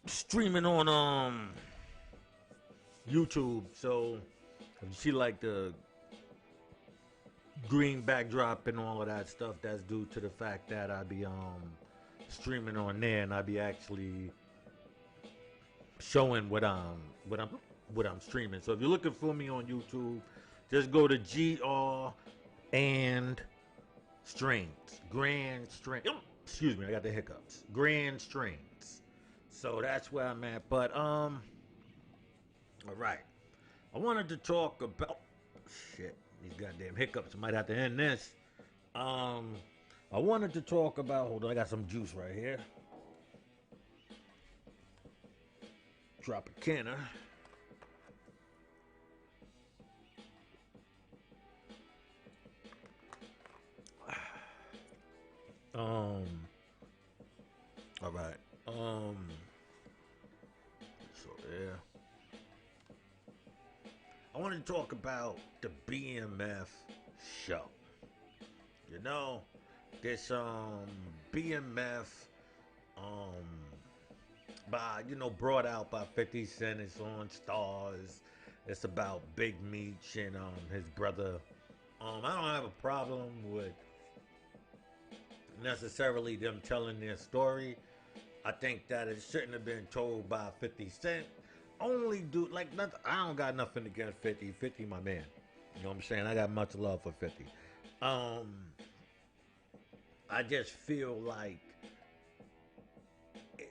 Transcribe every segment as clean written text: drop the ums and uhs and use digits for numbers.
Streaming on YouTube, so if you see like the green backdrop and all of that stuff, that's due to the fact that I be streaming on there, and I be actually showing what I'm streaming. So if you're looking for me on YouTube, just go to GR and Strings, Grand Strings. Excuse me, I got the hiccups. Grand Strings. So that's where I'm at. But all right, I wanted to talk about shit. These goddamn hiccups. I might have to end this. I wanted to talk about. Hold on, I got some juice right here. Drop a canner. All right. So yeah. I want to talk about the BMF show. You know, this BMF brought out by 50 Cent. It's on Stars. It's about Big Meech and his brother. I don't have a problem with necessarily them telling their story. I think that it shouldn't have been told by 50 Cent. Only do like nothing. I don't got nothing against 50. 50 my man. You know what I'm saying? I got much love for 50. I just feel like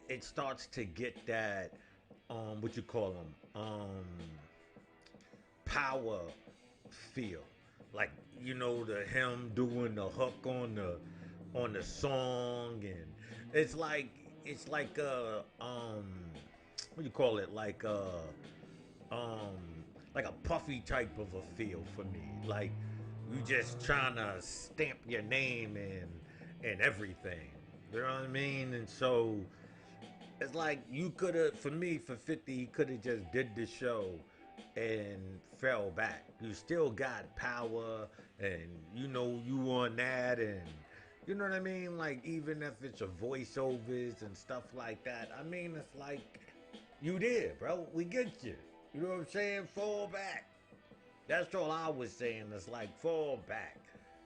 it starts to get that what you call them power feel. Like, you know, the him doing the hook on the song, and it's like a what do you call it, like a puffy type of a feel for me. Like you just trying to stamp your name and everything. You know what I mean? And so it's like you could have, for 50, he could have just did the show and fell back. You still got power, and you know you on that, and you know what I mean? Like, even if it's a voiceovers and stuff like that, I mean, it's like, you did, bro. We get you. You know what I'm saying? Fall back. That's all I was saying. It's like, fall back.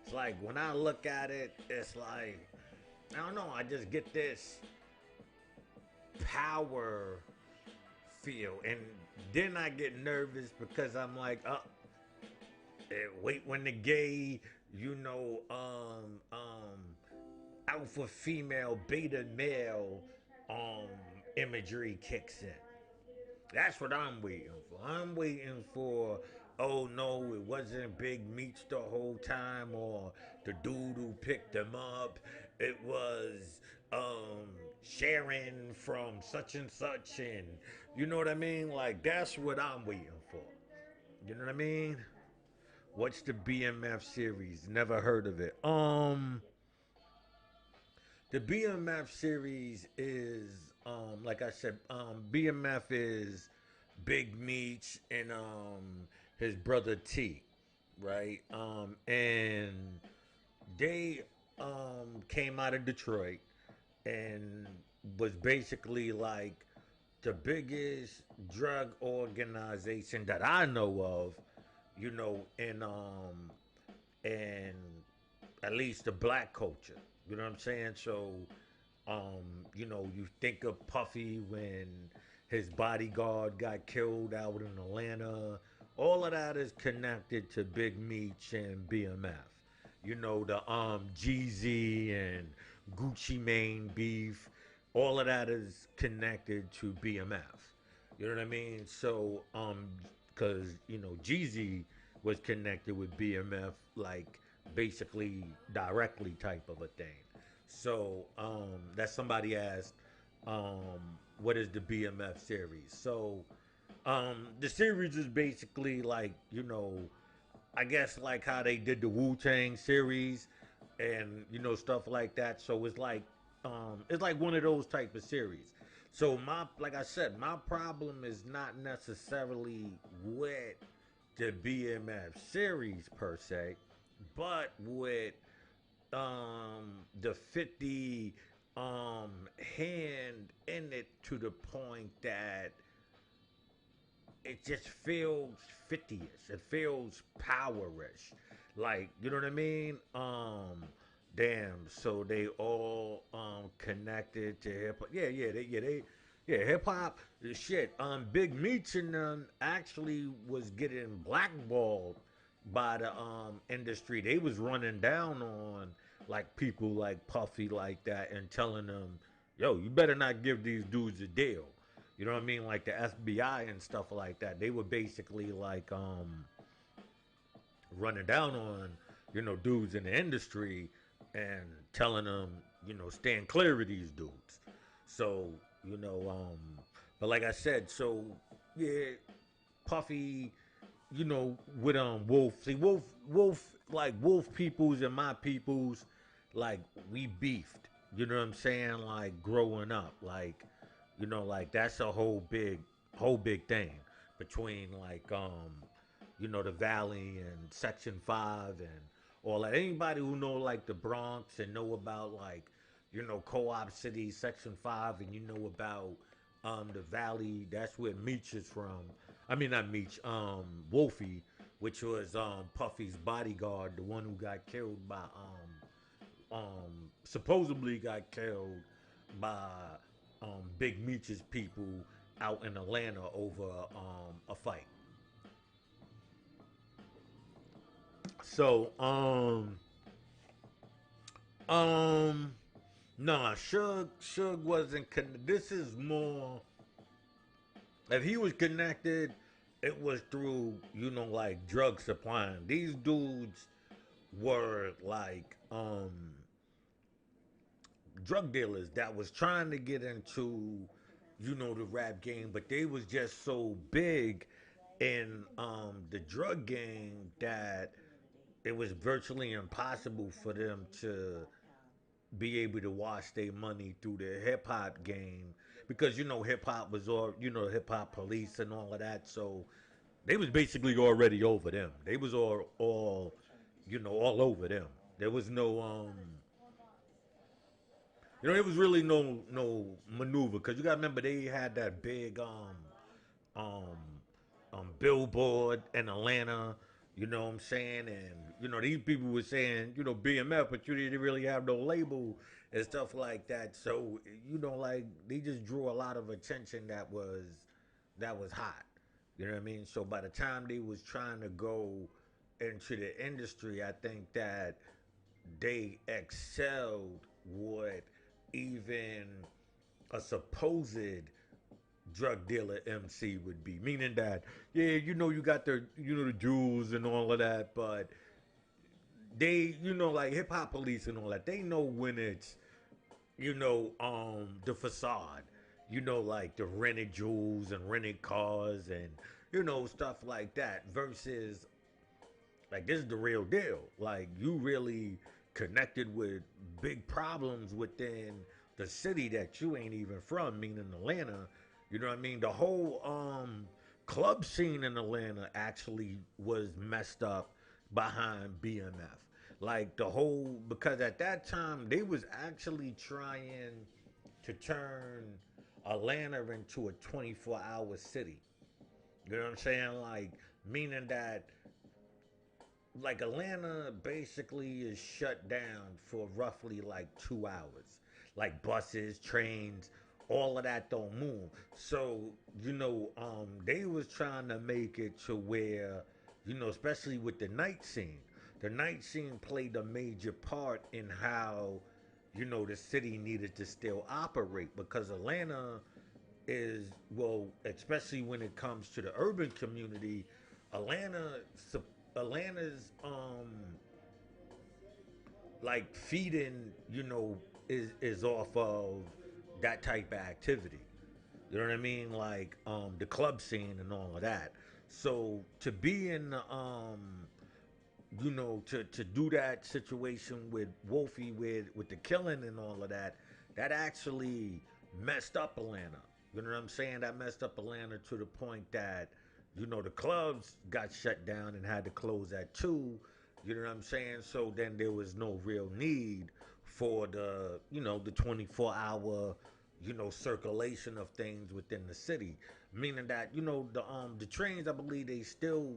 It's like, when I look at it, it's like, I don't know, I just get this power feel. And then I get nervous because I'm like, wait when the gay, you know, alpha female, beta male imagery kicks in. That's what I'm waiting for. I'm waiting for, oh no, it wasn't Big Meech the whole time, or the dude who picked him up. It was Sharon from such and such, and you know what I mean? Like, that's what I'm waiting for. You know what I mean? What's the BMF series? Never heard of it. The BMF series is, like I said, BMF is Big Meech and his brother T, right? And they came out of Detroit and was basically like the biggest drug organization that I know of, you know, in at least the black culture. You know what I'm saying? So, you know, you think of Puffy when his bodyguard got killed out in Atlanta. All of that is connected to Big Meech and BMF. You know, the Jeezy and Gucci Mane beef. All of that is connected to BMF. You know what I mean? So, because, you know, Jeezy was connected with BMF, like, basically directly type of a thing. So that somebody asked, what is the BMF series? So the series is basically like, you know, I guess like how they did the Wu-Tang series and, you know, stuff like that. So it's like one of those type of series. So like I said, my problem is not necessarily with the BMF series per se, but with the 50 hand in it to the point that it just feels 50ish. It feels powerish. Like, you know what I mean? Damn, so they all connected to hip hop. Yeah, hip hop shit. Big Meech and them actually was getting blackballed by the industry. They was running down on like people like Puffy like that and telling them, yo, you better not give these dudes a deal. You know what I mean? Like the FBI and stuff like that. They were basically like running down on, dudes in the industry and telling them, stand clear of these dudes. So, but like I said, so yeah, Puffy, with Wolf. See, Wolf, like Wolf peoples and my peoples, like we beefed. You know what I'm saying? Like growing up, like that's a whole big thing between like the Valley and Section 5 and all that. Anybody who know like the Bronx and know about like, Co-op City, Section 5, and you know about the Valley, that's where Meech is from. I mean not Meech, Wolfie, which was Puffy's bodyguard, the one who got killed by supposedly got killed by Big Meech's people out in Atlanta over a fight. So, um, nah, Suge wasn't. This is more. If he was connected, it was through like drug supplying. These dudes were like drug dealers that was trying to get into the rap game, but they was just so big in the drug game that it was virtually impossible for them to be able to wash their money through the hip hop game because hip hop was all hip hop police and all of that, so they was basically already over them. They was all all over them. There was no there was really no maneuver because you got to remember they had that big um billboard in Atlanta. You know what I'm saying? And these people were saying BMF, but you didn't really have no label and stuff like that. So like they just drew a lot of attention that was hot. You know what I mean? So by the time they was trying to go into the industry, I think that they excelled what even a supposed drug dealer MC would be. Meaning that, yeah, you got the jewels and all of that, but they, like hip hop police and all that, they know when it's, the facade. Like the rented jewels and rented cars and, stuff like that versus like this is the real deal. Like you really connected with big problems within the city that you ain't even from, meaning Atlanta. You know what I mean? The whole club scene in Atlanta actually was messed up behind BMF. Like the whole because at that time they was actually trying to turn Atlanta into a 24-hour city. You know what I'm saying? Like meaning that like Atlanta basically is shut down for roughly like 2 hours. Like buses, trains, all of that don't move. So, they was trying to make it to where, especially with the night scene. The night scene played a major part in how, the city needed to still operate because Atlanta is well, especially when it comes to the urban community, Atlanta Atlanta's like feeding, is off of that type of activity. You know what I mean? Like the club scene and all of that. So to be in the to do that situation with Wolfie with the killing and all of that, that actually messed up Atlanta. You know what I'm saying? That messed up Atlanta to the point that, the clubs got shut down and had to close at 2. You know what I'm saying? So then there was no real need for the, the 24-hour, circulation of things within the city. Meaning that, the trains, I believe they still,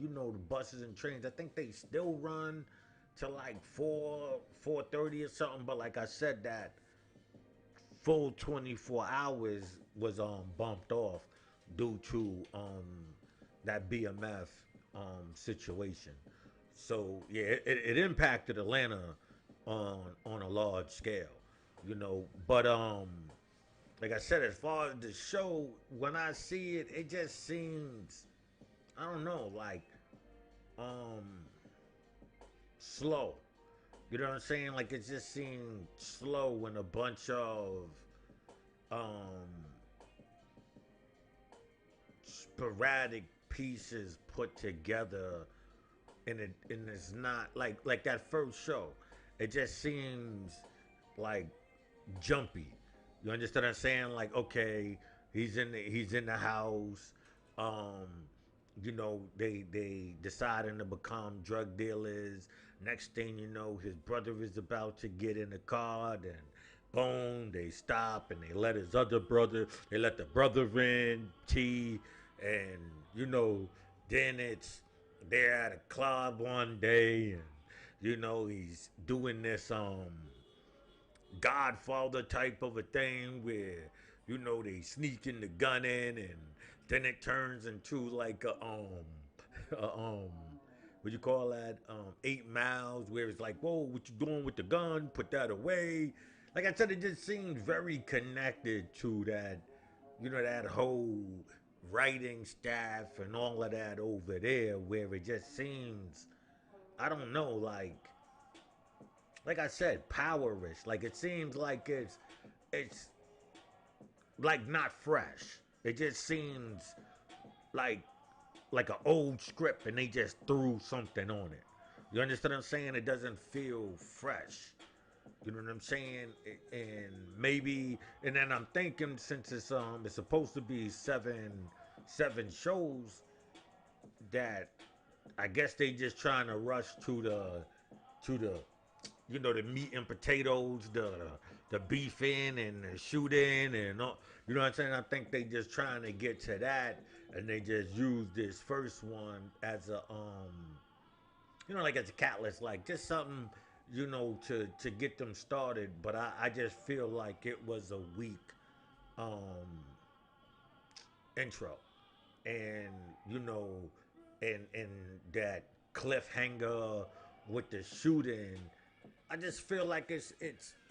the buses and trains, I think they still run to like 4:30 or something. But like I said, that full 24 hours was bumped off due to that BMF situation. So yeah, it impacted Atlanta on a large scale, But like I said, as far as the show, when I see it, it just seems, I don't know, like um slow. You know what I'm saying? Like it just seemed slow when a bunch of um sporadic pieces put together, and it's not like that first show. It just seems like jumpy. You understand what I'm saying? Like, okay, he's in the house. Um, they deciding to become drug dealers. Next thing you know, his brother is about to get in the car, and boom, they stop and they let his other brother. They let the brother in T, and you know, then it's they're at a club one day, and he's doing this Godfather type of a thing where they sneak in the gun in, and then it turns into like a, what you call that 8 miles, where it's like, whoa, what you doing with the gun, put that away. Like I said, it just seems very connected to that, that whole writing staff and all of that over there, where it just seems, I don't know, like I said, powerish. Like it seems like it's like not fresh. It just seems like like an old script, and they just threw something on it. You understand what I'm saying? It doesn't feel fresh. You know what I'm saying? And maybe, and then I'm thinking, since it's supposed to be seven shows, that I guess they just trying to rush to the the meat and potatoes, the beefing and the shooting and all. You know what I'm saying? I think they just trying to get to that, and they just use this first one as a like as a catalyst, like just something to get them started. But I just feel like it was a weak um intro, and you know, and that cliffhanger with the shooting. I just feel like it's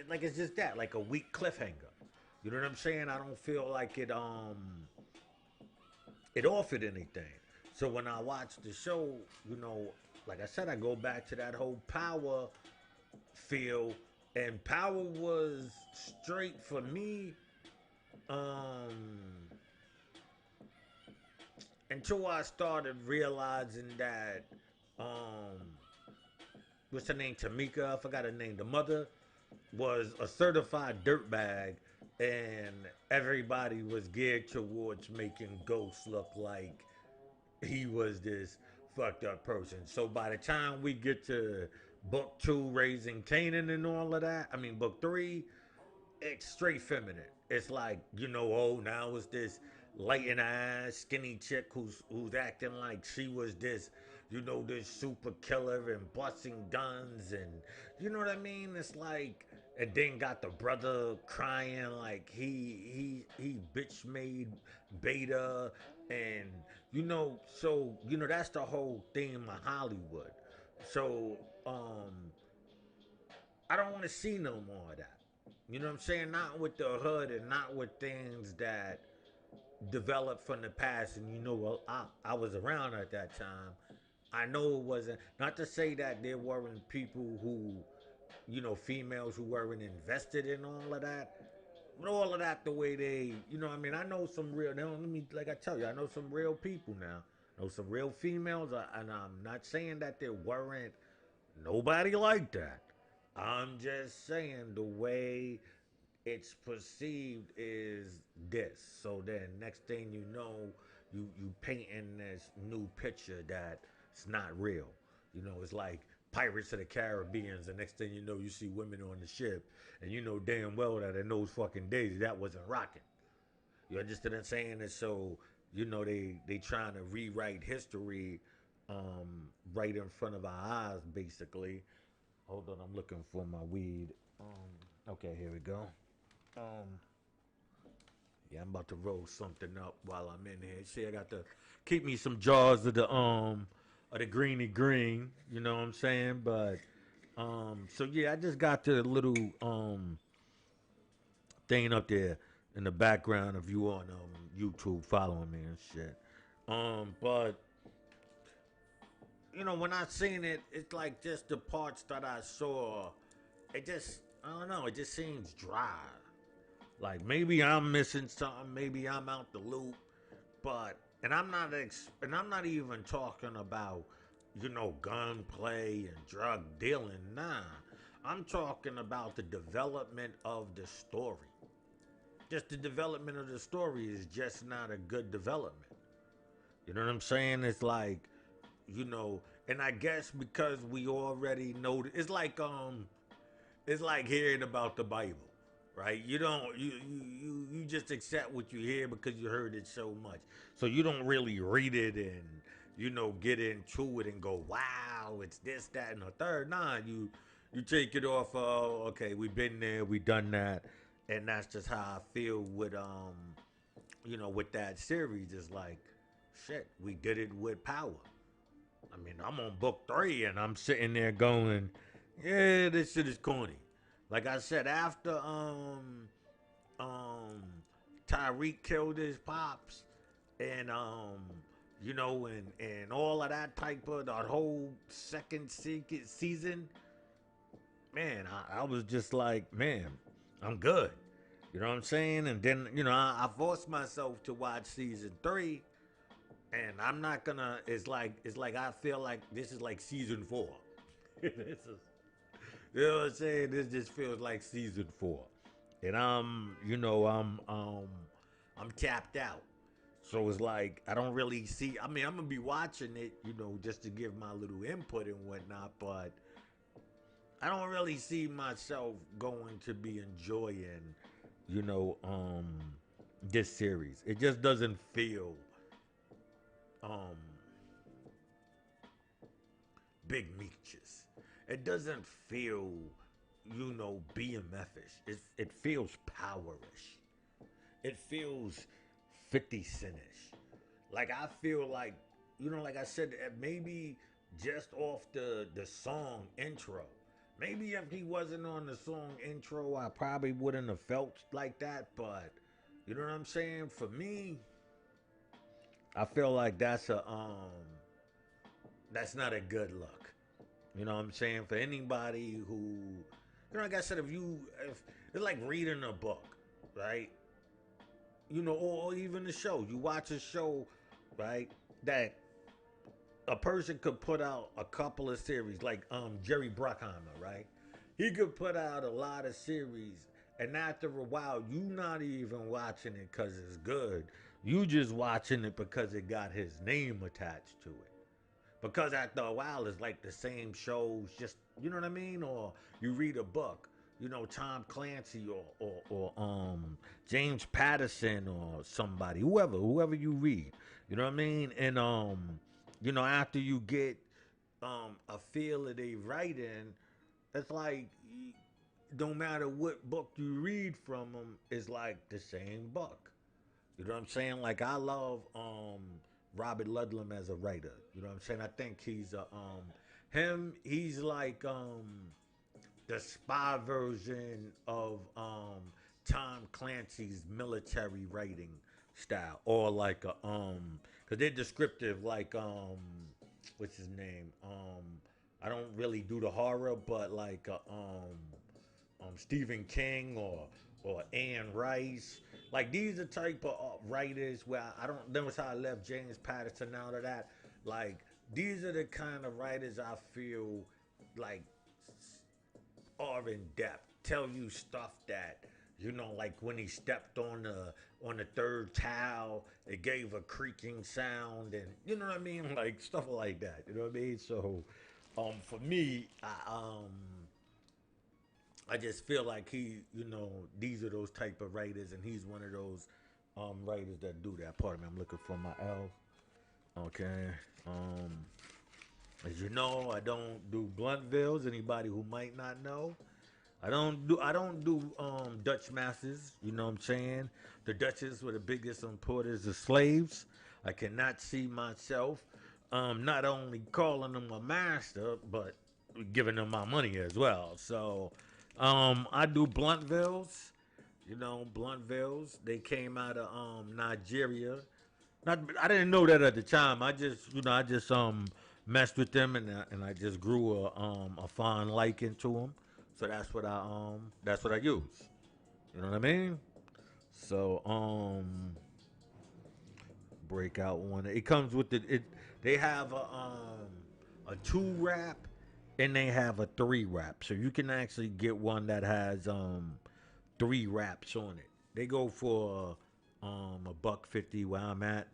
like it's just that, like a weak cliffhanger. You know what I'm saying? I don't feel like it offered anything. So when I watch the show, like I said, I go back to that whole power feel, and power was straight for me. Um, until I started realizing that, um, what's her name? Tamika, I forgot her name. The mother was a certified dirtbag, and everybody was geared towards making Ghost look like he was this fucked up person. So by the time we get to book two, Raising Canaan and all of that, I mean book three, it's straight feminine. It's like, oh, now it's this light in the eyes, skinny chick who's acting like she was this, this super killer and busting guns, and you know what I mean? It's like, and then got the brother crying like he bitch made Beta, and so that's the whole theme of Hollywood. So I don't want to see no more of that. You know what I'm saying? Not with the hood, and not with things that developed from the past. And well, I was around at that time. I know it wasn't, not to say that there weren't people who, females who weren't invested in all of that. But all of that, the way they, I mean, I know some real, now let me, like I tell you, I know some real people now. I know some real females, and I'm not saying that there weren't nobody like that. I'm just saying the way it's perceived is this. So then next thing you know, you painting this new picture that it's not real. It's like Pirates of the Caribbean. The next thing you know, you see women on the ship, and you know damn well that in those fucking days that wasn't rocking. You understand what I'm saying? And so, they trying to rewrite history, right in front of our eyes, basically. Hold on, I'm looking for my weed. Okay, here we go. Um, yeah, I'm about to roll something up while I'm in here. See, I got to keep me some jars of the greeny green. You know what I'm saying? But so yeah, I just got the little thing up there in the background of you on YouTube following me and shit. But when I seen it, it's like just the parts that I saw. It just, I don't know. It just seems dry. Like maybe I'm missing something. Maybe I'm out the loop. But and I'm not even talking about gunplay and drug dealing. Nah, I'm talking about the development of the story. Just the development of the story is just not a good development. You know what I'm saying? It's like, and I guess because we already know, it's like hearing about the Bible, right? You don't, you just accept what you hear because you heard it so much. So you don't really read it and get into it and go, wow, it's this, that, and the third. Nah, you take it off. Okay, we've been there, we done that, and that's just how I feel with with that series. Is like, shit, we did it with power. I mean, I'm on book 3 and I'm sitting there going, yeah, this shit is corny. Like I said, after um Tyreek killed his pops and and all of that type of that whole second season, man, I was just like, man, I'm good. You know what I'm saying? And then, I forced myself to watch season 3, and I'm not gonna. It's like I feel like this is like season 4. This is, you know what I'm saying? This just feels like season 4, and I'm tapped out. So it's like I don't really see. I mean, I'm gonna be watching it, just to give my little input and whatnot, but I don't really see myself going to be enjoying, you know, um, this series. It just doesn't feel um big meaches. It doesn't feel, BMF-ish. It feels powerish. It feels 50 centish. Like I feel like, like I said, maybe just off the song intro. Maybe if he wasn't on the song intro, I probably wouldn't have felt like that. But you know what I'm saying? For me, I feel like that's not a good look. You know what I'm saying? For anybody who, like I said, if it's like reading a book, right? Or even a show. You watch a show, right? That a person could put out a couple of series, like Jerry Bruckheimer, right? He could put out a lot of series, and after a while, you not even watching it because it's good. You just watching it because it got his name attached to it. Because after a while, it's like the same shows, just you know what I mean. Or you read a book, Tom Clancy or James Patterson or somebody, whoever you read, you know what I mean. And after you get a feel of they writing, it's like no matter what book you read from them, it's like the same book. You know what I'm saying? Like I love Robert Ludlum as a writer. You know what I'm saying? I think he's he's like the spy version of Tom Clancy's military writing style, or like a because they're descriptive, like what's his name? I don't really do the horror, but like Stephen King or Anne Rice. Like these are type of writers where I don't notice how I left James Patterson out of that. Like these are the kind of writers I feel like are in depth. Tell you stuff that like when he stepped on the third towel, it gave a creaking sound, and you know what I mean, like stuff like that. You know what I mean? So, For me, I just feel like he, these are those type of writers, and he's one of those writers that do that. Pardon me, I'm looking for my L. Okay. Um, as you know, I don't do Bluntvilles. Anybody who might not know, I don't do Dutch masters. You know what I'm saying? The Dutches were the biggest importers of slaves. I cannot see myself not only calling them a master, but giving them my money as well. So I do Bluntvilles. Bluntvilles. They came out of Nigeria. Not, I didn't know that at the time. I just messed with them, and I just grew a fine liking to them. So that's what I use. You know what I mean? So breakout one. It comes with it. They have a 2 wrap, and they have a 3 wrap. So you can actually get one that has 3 wraps on it. They go for $150 where I'm at.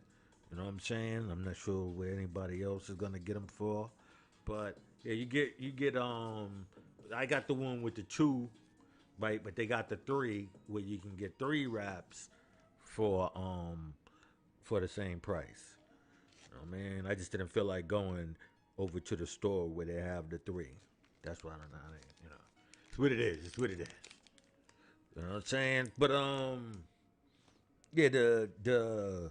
You know what I'm saying? I'm not sure where anybody else is gonna get them for, but yeah, you get. I got the one with the 2, right? But they got the 3 where you can get 3 wraps for for the same price. You know what I mean? I just didn't feel like going over to the store where they have the 3. That's why I don't know. It's what it is. It's what it is. You know what I'm saying? But yeah, the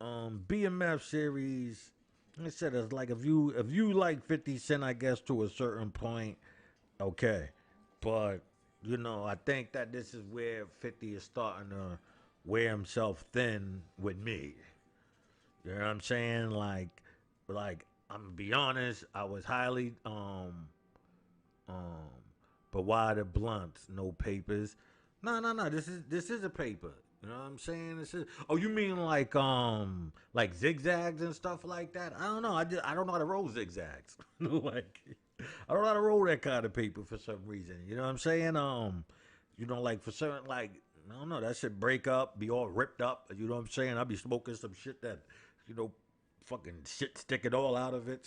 BMF series. Like I said, it's like if you like 50 Cent, I guess to a certain point, okay. But I think that this is where 50 is starting to wear himself thin with me. You know what I'm saying? Like I'm gonna be honest. I was highly um, but why the blunts? No papers. No, no, no. This is a paper. You know what I'm saying? This is. Oh, you mean like zigzags and stuff like that? I don't know. I don't know how to roll zigzags. Like I don't know how to roll that kind of paper for some reason. You know what I'm saying? Like for certain I don't know. That shit break up, be all ripped up. You know what I'm saying? I'll be smoking some shit that you know, fucking shit sticking all out of it.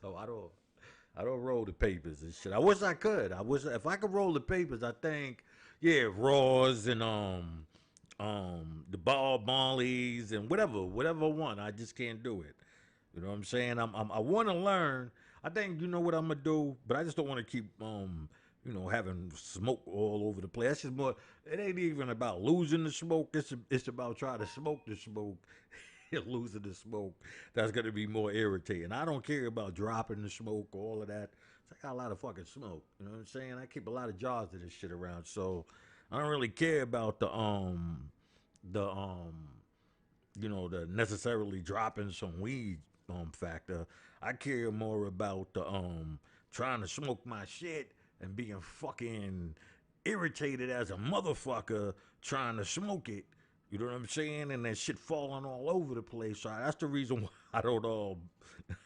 So I don't roll the papers and shit. I wish I could. I wish if I could roll the papers. I think yeah, raws and the ball mollies and whatever one. I just can't do it. You know what I'm saying? I want to learn. I think you know what I'm gonna do, but I just don't want to keep having smoke all over the place. That's just more. It ain't even about losing the smoke. It's about trying to smoke the smoke and losing the smoke. That's gonna be more irritating. I don't care about dropping the smoke, all of that. I got a lot of fucking smoke. You know what I'm saying? I keep a lot of jars of this shit around, so I don't really care about the necessarily dropping some weed factor. I care more about the trying to smoke my shit and being fucking irritated as a motherfucker trying to smoke it. You know what I'm saying? And that shit falling all over the place. So that's the reason why I don't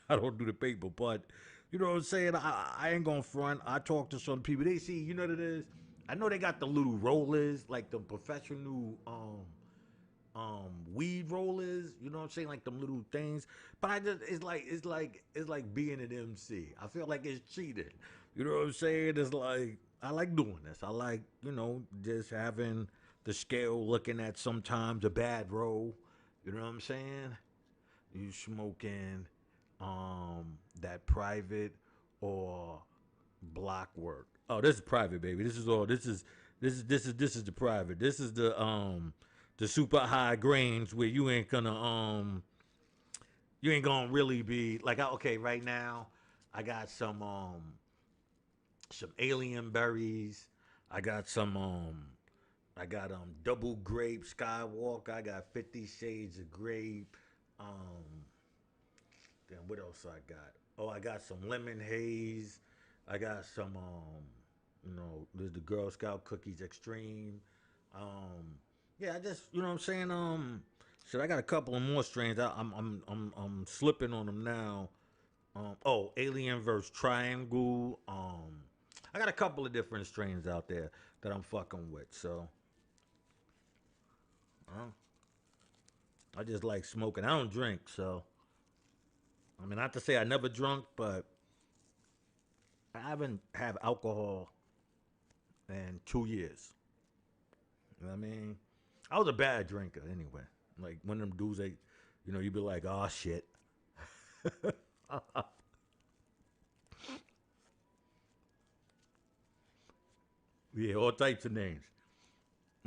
I don't do the paper. But you know what I'm saying? I ain't gonna front. I talk to some people. They see, you know what it is? I know they got the little rollers, like the professional weed rollers, you know what I'm saying, like them little things. But I just it's like being an MC. I feel like it's cheating. You know what I'm saying? It's like I like doing this. I like, just having the scale looking at sometimes a bad roll. You know what I'm saying? You smoking that private or block work. Oh, this is private, baby. This is the private. This is the super high grains where you ain't gonna really be like okay, right now I got some alien berries. I got double grape skywalk. I got 50 shades of grape. Um then what else I got? Oh, I got some lemon haze. I got some there's the Girl Scout cookies extreme. Um yeah, I just you know what I'm saying. Shit, I got a couple of more strains. I'm slipping on them now. Oh, Alien versus Triangle. I got a couple of different strains out there that I'm fucking with. So, uh, I just like smoking. I don't drink, so I mean, not to say I never drunk, but I haven't had alcohol in 2 years. You know what I mean? I was a bad drinker anyway. Like one of them dudes, they, you be like, oh shit. Yeah, all types of names.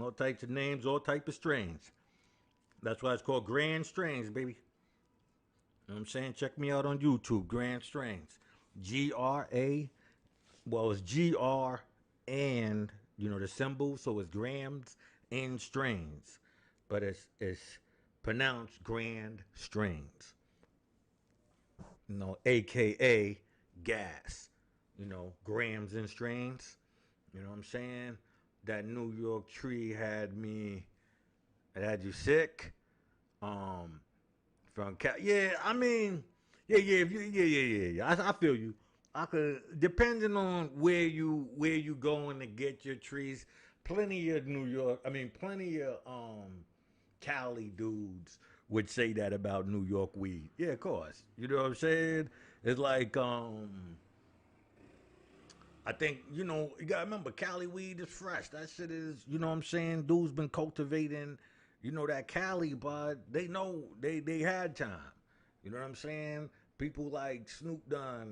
All types of names, all type of strains. That's why it's called Grand Strains, baby. You know what I'm saying? Check me out on YouTube, Grand Strains. GRA. Well, it's GR and the symbol, so it's grams and strains. But it's pronounced grand strains. AKA gas. Grams and strains. You know what I'm saying? That New York tree had me, it had you sick. Um, from yeah, I mean, yeah. I feel you. I could, depending on where you going to get your trees. Plenty of New York. I mean, plenty of Cali dudes would say that about New York weed. Yeah, of course. You know what I'm saying? It's like I think, you gotta remember Cali weed is fresh. That shit is, you know what I'm saying? Dudes been cultivating, that Cali, but they know they had time. You know what I'm saying? People like Snoop Dogg,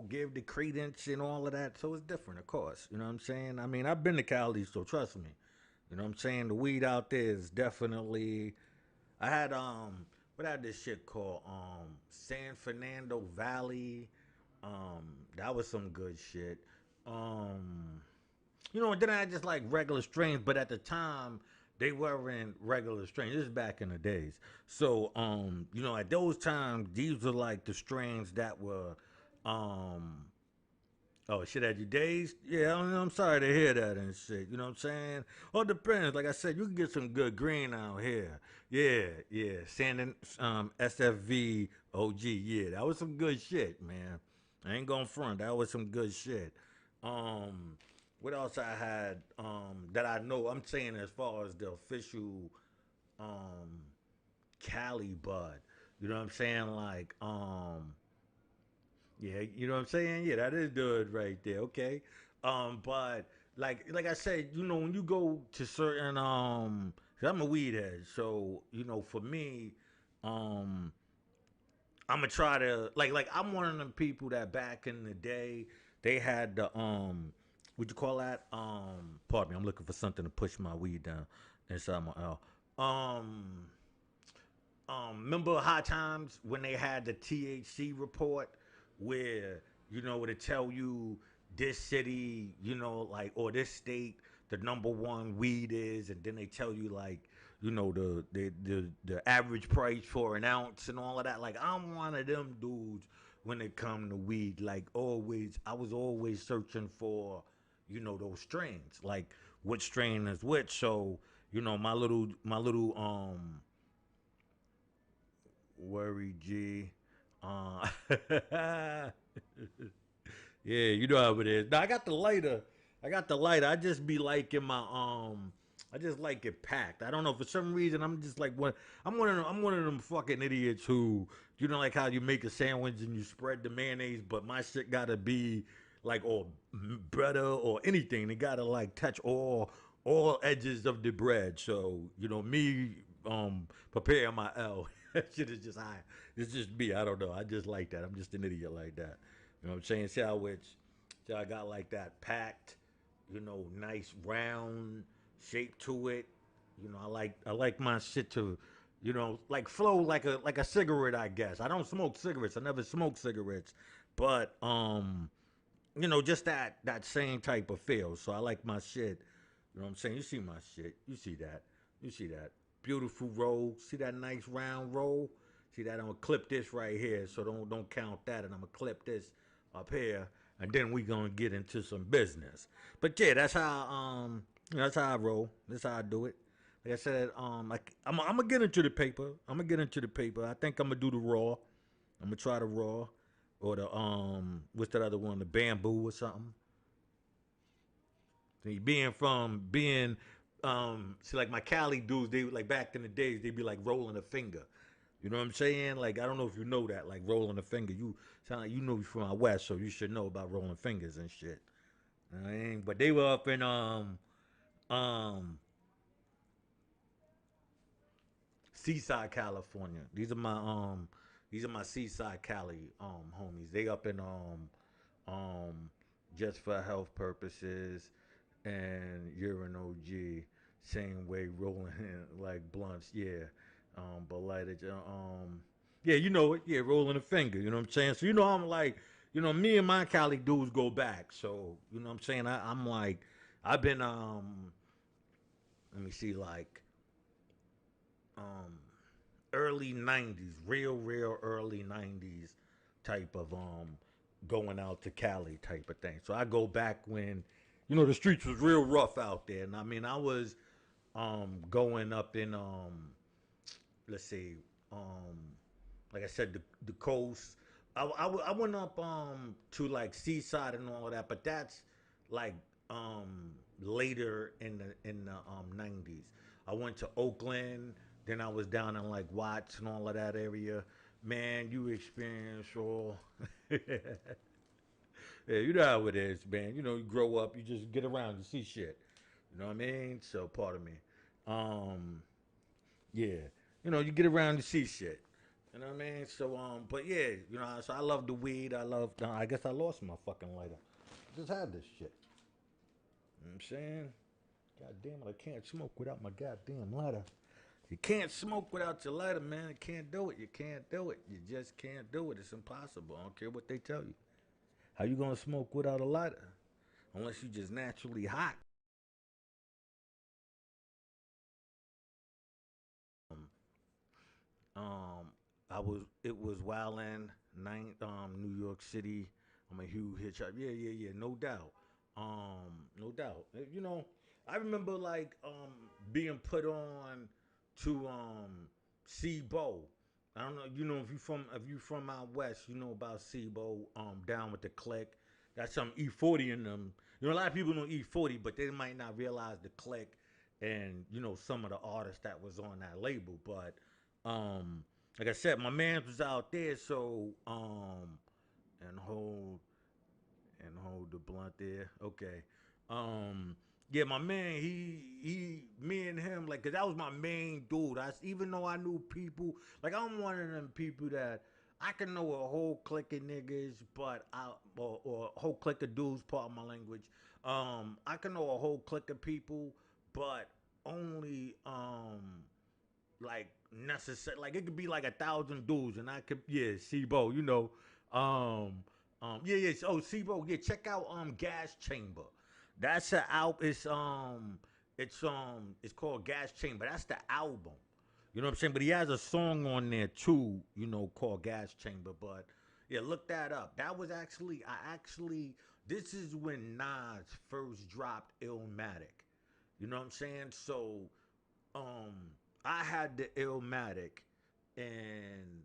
give the credence and all of that. So it's different, of course. You know what I'm saying? I mean, I've been to Cali, so trust me. You know what I'm saying? The weed out there is definitely. I had what I had this shit called San Fernando Valley. That was some good shit. Um, then I just like regular strains, but at the time they weren't regular strains. This is back in the days. So, at those times, these were like the strains that were, um, oh shit, at your days? Yeah, I'm sorry to hear that and shit. You know what I'm saying? All depends. Like I said, you can get some good green out here. Yeah. Sandon, SFV OG. Yeah, that was some good shit, man. I ain't going front. That was some good shit. Um, what else I had that I know? I'm saying as far as the official um Cali bud. You know what I'm saying? Like yeah, you know what I'm saying? Yeah, that is good right there. Okay. But like I said, when you go to certain 'cause I'm a weed head, so for me, um I'm gonna try to I'm one of them people that back in the day they had the what you call that? Pardon me, I'm looking for something to push my weed down inside my L. Remember high times when they had the THC report where would it tell you this city, or this state, the number one weed is, and then they tell you like, the average price for an ounce and all of that. Like I'm one of them dudes when it come to weed. Like always, I was always searching for, those strains. Like which strain is which. So my little Worry G. Yeah, you know how it is. Now I got the lighter. I just be liking my I just like it packed. I don't know, for some reason I'm just like one. I'm one of them fucking idiots who like how you make a sandwich and you spread the mayonnaise, but my shit gotta be like all butter or anything. It gotta like touch all edges of the bread. So me preparing my L. That shit is just high. It's just me. I don't know. I just like that. I'm just an idiot like that. You know what I'm saying? See how I got like that packed, nice round shape to it. I like my shit to, like flow like a cigarette, I guess. I don't smoke cigarettes. I never smoked cigarettes. But just that same type of feel. So I like my shit. You know what I'm saying? You see my shit. You see that. You see that. Beautiful roll. See that nice round roll? See that? I'm gonna clip this right here. So don't count that. And I'm gonna clip this up here. And then we gonna get into some business. But yeah, that's how I roll. That's how I do it. Like I said, I'm gonna get into the paper. I think I'm gonna do the raw. I'm gonna try the raw or the what's that other one? The bamboo or something. See, being see like my Cali dudes, they like back in the days, they'd be like rolling a finger. You know what I'm saying? Like I don't know if you know that. Like rolling a finger, you sound like you know you from out west, so you should know about rolling fingers and shit. I mean, but they were up in um Seaside, California. These are my Seaside Cali homies. They up in um just for health purposes, and you're an OG. Same way rolling like blunts, yeah. But like yeah, you know it, yeah, rolling a finger, you know what I'm saying? So you know I'm like, you know, me and my Cali dudes go back. So, you know what I'm saying? I'm like I've been let me see, like um early '90s, real early '90s type of going out to Cali type of thing. So I go back when, you know, the streets was real rough out there, and I mean I was going up in let's see, um like I said, the coast. I went up to like Seaside and all of that, but that's like later in the '90s. I went to Oakland, then I was down in like Watts and all of that area. Man, you experience all. Yeah, you know how it is, man. You know, you grow up, you just get around, you see shit. You know what I mean? So, pardon me. Um, yeah, you know, you get around to see shit. You know what I mean? So, but yeah, you know, so I love the weed. I love. I guess I lost my fucking lighter. I just had this shit. You know what I'm saying? God damn it, I can't smoke without my goddamn lighter. You can't smoke without your lighter, man. You can't do it. You can't do it. You just can't do it. It's impossible. I don't care what they tell you. How you gonna smoke without a lighter? Unless you just naturally hot. Um, Um, I was it was Wildland night, New York City. I'm a huge hitchhiker. Yeah, yeah, yeah, no doubt. No doubt. You know, I remember like being put on to Bo. I don't know, you know, if you from out west, you know about Bo, down with the click. Got some E40 in them. You know, a lot of people know E40, but they might not realize the click and, you know, some of the artists that was on that label. But um, like I said, my man was out there, so and hold the blunt there. Okay. Yeah, my man, me and him, like, cause that was my main dude. Even though I knew people, like, I'm one of them people that I can know a whole clique of niggas, but or a whole clique of dudes, part of my language. I can know a whole clique of people, but only like necessary. Like it could be like 1,000 dudes, and I could yeah, Sibo, you know, yeah, yeah. Oh, Sibo, yeah. Check out Gas Chamber. That's a out. It's called Gas Chamber. That's the album. You know what I'm saying? But he has a song on there too, you know, called Gas Chamber. But yeah, look that up. That was actually this is when Nas first dropped Illmatic. You know what I'm saying? So um I had the Illmatic, and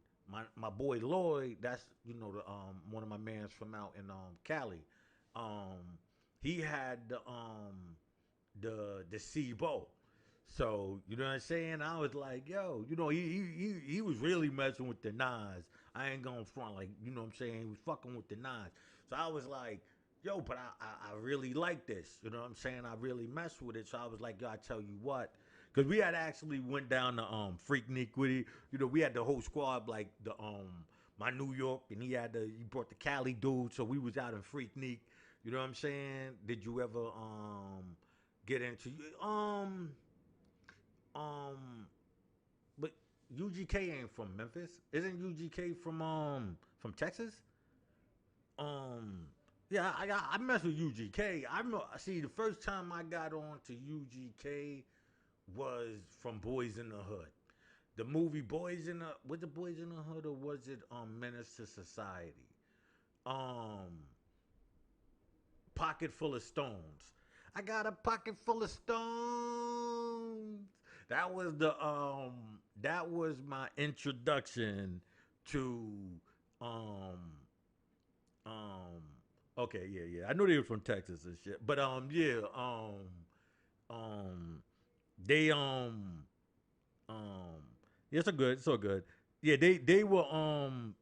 my boy Lloyd, that's you know the one of my mans from out in Cali. Um he had the Bo. So, you know what I'm saying? I was like, yo, you know, he was really messing with the Nas. I ain't going front, like, you know what I'm saying? He was fucking with the Nas. So I was like, yo, but I really like this. You know what I'm saying? I really mess with it. So I was like, yo, I tell you what. Because we had actually went down to Freaknik with it. You know, we had the whole squad, like the my New York, and he brought the Cali dude, so we was out in Freaknik. You know what I'm saying? Did you ever get into um but UGK ain't from Memphis. Isn't UGK from Texas? Um yeah, I mess with UGK. See the first time I got on to UGK was from Boys in the Hood. The movie was it Boys in the Hood, or was it Menace to Society? Um Pocket full of stones. I got a pocket full of stones. That was my introduction to um um okay, yeah, yeah. I knew they were from Texas and shit. But yeah, um they um yeah, it's so good, so good. Yeah, they were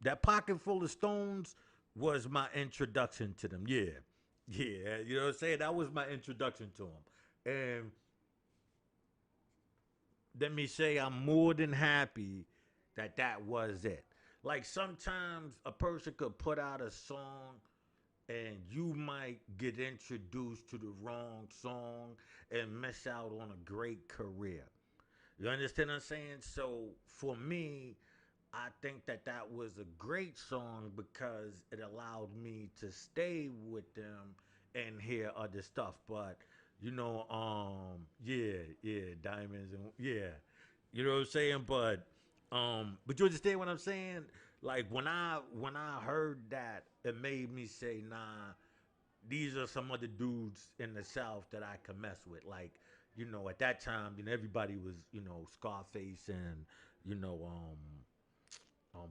that pocket full of stones was my introduction to them. Yeah. Yeah, you know what I'm saying? That was my introduction to them. And let me say I'm more than happy that that was it. Like sometimes a person could put out a song and you might get introduced to the wrong song and miss out on a great career. You understand what I'm saying? So for me, I think that that was a great song because it allowed me to stay with them and hear other stuff. But yeah, diamonds and yeah, you know what I'm saying. But you understand what I'm saying? Like when I heard that, it made me say, nah, these are some other dudes in the South that I can mess with. Like, at that time, everybody was, Scarface and, you know,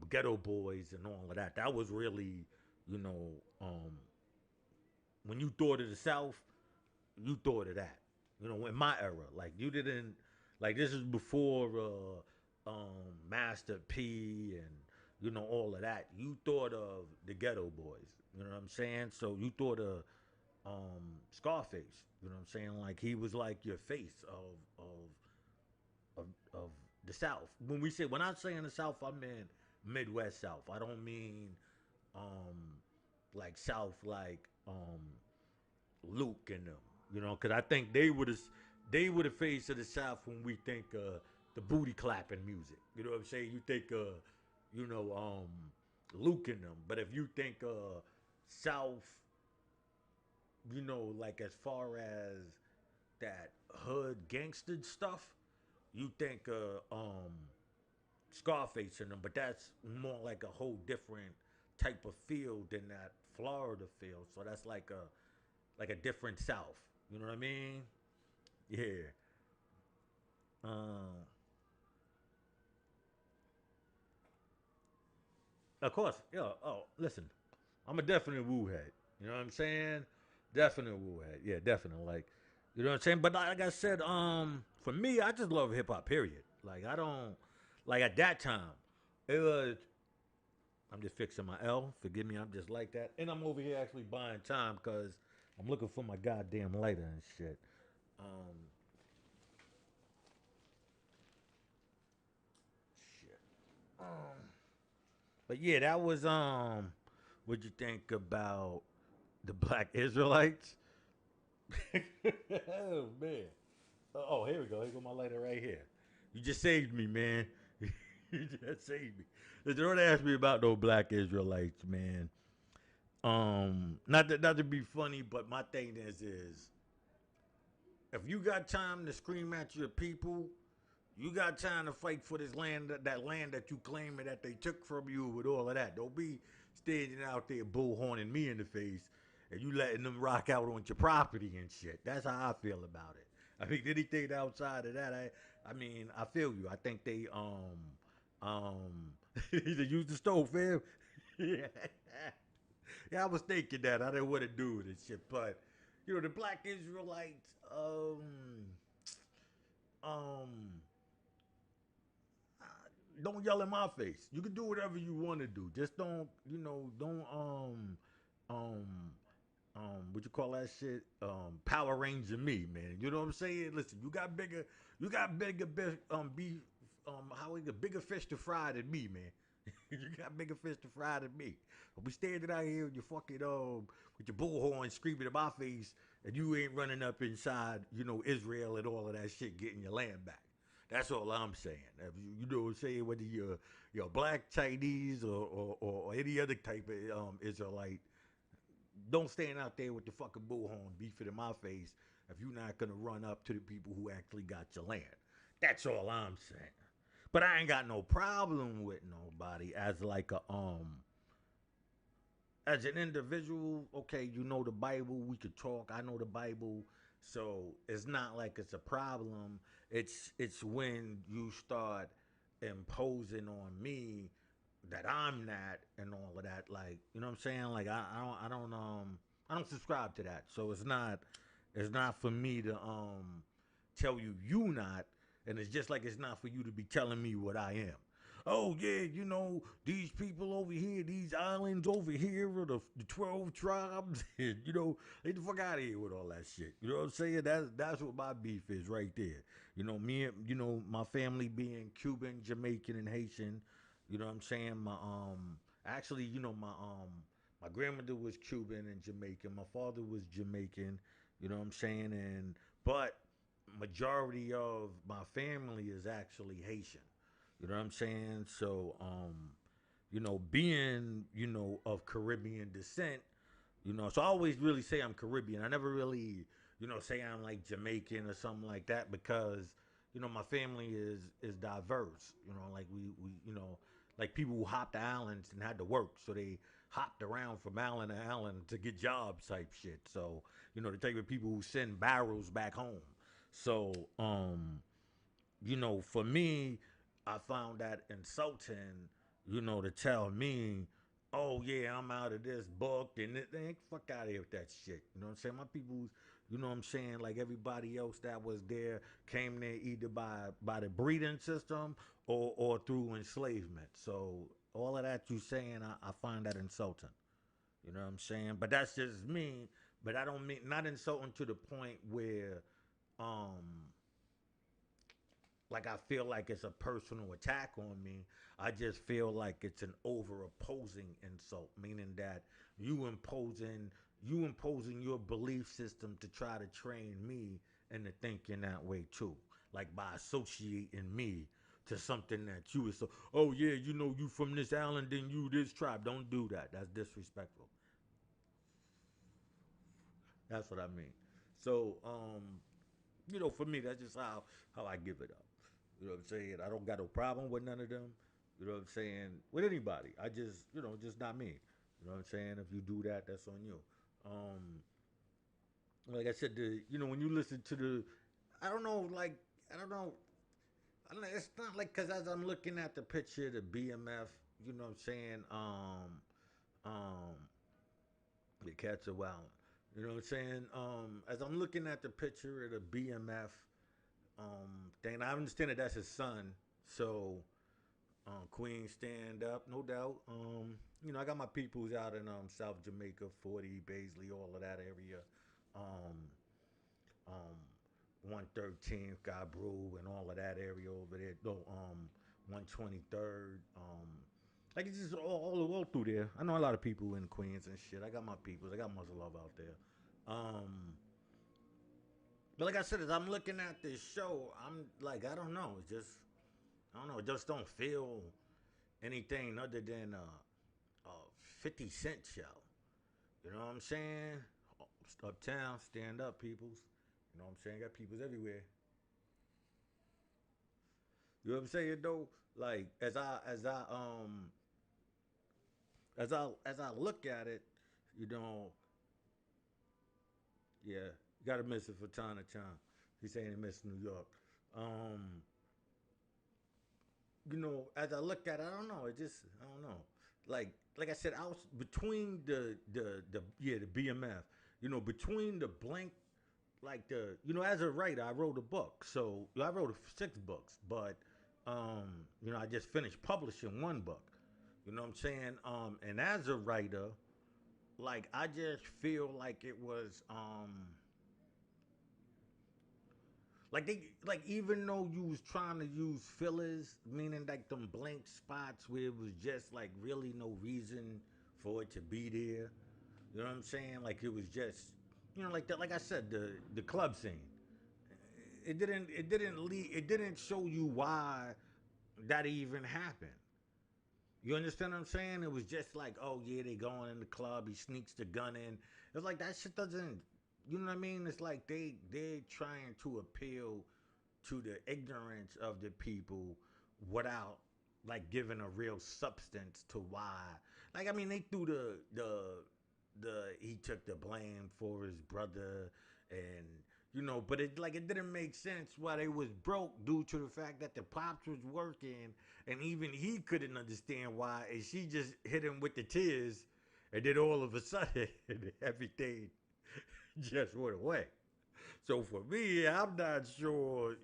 Ghetto Boys and all of that. That was really, you know, um, when you thought of the South, you thought of that. In my era, like you didn't, like this is before Master P and all of that. You thought of the Ghetto Boys. You know what I'm saying? So you thought of Scarface. You know what I'm saying? Like he was like your face of the South. When I say in the South, I mean Midwest South. I don't mean um like South like Luke and them. Because I think they were the face of the South when we think the booty clapping music. You know what I'm saying? You think you know Luke and them, but if you think South, like as far as that hood gangster stuff, you think Scarface in them, but that's more like a whole different type of field than that Florida field. So that's like a different South. You know what I mean? Yeah. Uh, of course. Yeah. Oh, listen. I'm a definite woo head. You know what I'm saying? Definite woo head. Yeah, definitely. Like, you know what I'm saying? But like I said, for me, I just love hip hop. Period. Like I don't like at that time. It was. I'm just fixing my L. Forgive me. I'm just like that, and I'm over here actually buying time because I'm looking for my goddamn lighter and shit. Um, shit. But yeah, that was What'd you think about the Black Israelites? Oh man. Oh, here we go. Here go my lighter right here. You just saved me, man. You just saved me. Don't ask me about no Black Israelites, man. Not to be funny, but my thing is if you got time to scream at your people, you got time to fight for this land, that land that you claim that they took from you with all of that. Don't be standing out there bullhorning me in the face and you letting them rock out on your property and shit. That's how I feel about it. I mean, anything outside of that, I mean, I feel you. I think they they use the stove, fam. Yeah. Yeah, I was thinking that. I didn't want to do it and shit, but the Black Israelites, um, don't yell in my face. You can do whatever you want to do. Just don't, don't um what you call that shit? Power Ranger me, man. You know what I'm saying? Listen, you got bigger beef how is it bigger fish to fry than me, man. You got bigger fish to fry than me. But we standing out here with your fucking with your bullhorn screaming in my face, and you ain't running up inside, Israel and all of that shit, getting your land back. That's all I'm saying. You know what I'm saying? Whether you're black, Chinese, or any other type of Israelite, don't stand out there with the fucking bullhorn beefing in my face if you're not gonna run up to the people who actually got your land. That's all I'm saying. But I ain't got no problem with nobody as an individual. Okay, you know the Bible. We could talk. I know the Bible, so it's not like it's a problem. It's when you start imposing on me that I'm not and all of that. Like you know what I'm saying? Like I don't subscribe to that. So it's not for me to tell you not, and it's just like it's not for you to be telling me what I am. Oh yeah, these people over here, these islands over here are the 12 tribes. And, get the fuck out of here with all that shit. You know what I'm saying? That's what my beef is right there. Me and my family being Cuban, Jamaican, and Haitian. You know what I'm saying? Actually, my grandmother was Cuban and Jamaican. My father was Jamaican. You know what I'm saying? But majority of my family is actually Haitian. You know what I'm saying? So, being, of Caribbean descent, so I always really say I'm Caribbean. I never really, say I'm like Jamaican or something like that because, my family is diverse. Like we like people who hopped the islands and had to work. So they hopped around from island to island to get jobs type shit. So, the type of people who send barrels back home. So, for me, I found that insulting, to tell me, oh yeah, I'm out of this book and fuck out of here with that shit. You know what I'm saying? My people's, what I'm saying, like everybody else that was there came there either by the breeding system or through enslavement. So all of that you saying, I find that insulting. You know what I'm saying? But that's just me. But I don't mean not insulting to the point where um like I feel like it's a personal attack on me. I just feel like it's an over opposing insult, meaning that you imposing you imposing your belief system to try to train me into thinking that way too. Like by associating me to something that you is so oh yeah, you from this island, then you this tribe. Don't do that. That's disrespectful. That's what I mean. So for me, that's just how I give it up. You know what I'm saying? I don't got no problem with none of them. You know what I'm saying? With anybody. I just, just not me. You know what I'm saying? If you do that, that's on you. Um, like I said, when you listen to I don't know, like, I don't know. I don't know, it's not like, because as I'm looking at the picture, the BMF, you know what I'm saying? Um, the cats are wild. You know what I'm saying? As I'm looking at the picture of the BMF, thing. I understand that that's his son. So, Queen stand up, no doubt. I got my peoples out in South Jamaica, 40, Baisley, all of that area. Um, um, 113th, Gabru, and all of that area over there. No, 123rd. Like it's just all through there. I know a lot of people in Queens and shit. I got my peoples. I got much love out there. But like I said, as I'm looking at this show, I'm like, I don't know. It's just I don't know. It just don't feel anything other than a 50 Cent show. You know what I'm saying? Uptown, stand up, peoples. You know what I'm saying? Got peoples everywhere. You know what I'm saying though? Like as I look at it, you know, yeah, you gotta miss it for time to time. He's saying he missed New York. Um, as I look at it, I don't know. It just I don't know. Like I said, I was between the BMF. Between the blank like as a writer, I wrote a book. So I wrote 6 books, but I just finished publishing one book. You know what I'm saying? And as a writer, like I just feel like it was like even though you was trying to use fillers, meaning like them blank spots where it was just like really no reason for it to be there. You know what I'm saying? Like it was just like that. Like I said, the club scene. It didn't show you why that even happened. You understand what I'm saying? It was just like, oh yeah, they going in the club. He sneaks the gun in. It's like that shit doesn't. You know what I mean? It's like they're trying to appeal to the ignorance of the people without like giving a real substance to why. Like I mean, they threw the he took the blame for his brother and but it didn't make sense why they was broke due to the fact that the pops was working and even he couldn't understand why and she just hit him with the tears and then all of a sudden everything just went away. So for me, I'm not sure,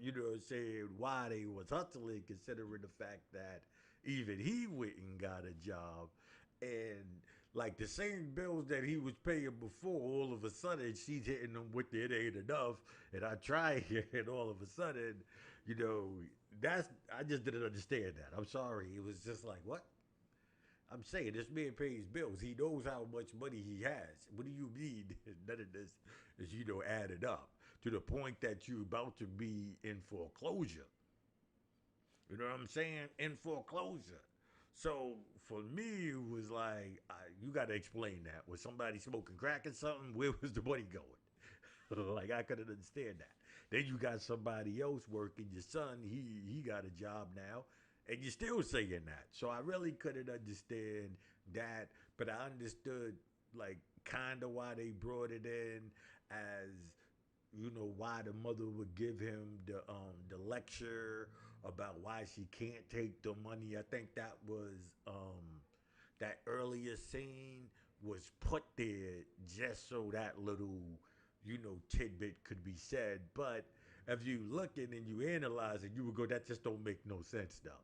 saying why they was hustling, considering the fact that even he went and got a job, and like the same bills that he was paying before, all of a sudden she's hitting them with the it ain't enough, and I try here, and all of a sudden, you know, that's I just didn't understand that. I'm sorry, it was just like what. I'm saying this man pays bills. He knows how much money he has. What do you mean? None of this is, added up to the point that you're about to be in foreclosure. You know what I'm saying? In foreclosure. So for me, it was like, you got to explain that. Was somebody smoking crack or something? Where was the money going? Like I couldn't understand that. Then you got somebody else working. Your son, he got a job now, and you're still saying that. So I really couldn't understand that, but I understood like kind of why they brought it in as why the mother would give him the lecture about why she can't take the money. I think that was that earlier scene was put there just so that little tidbit could be said. But if you look at it and you analyze it, you would go, that just don't make no sense though.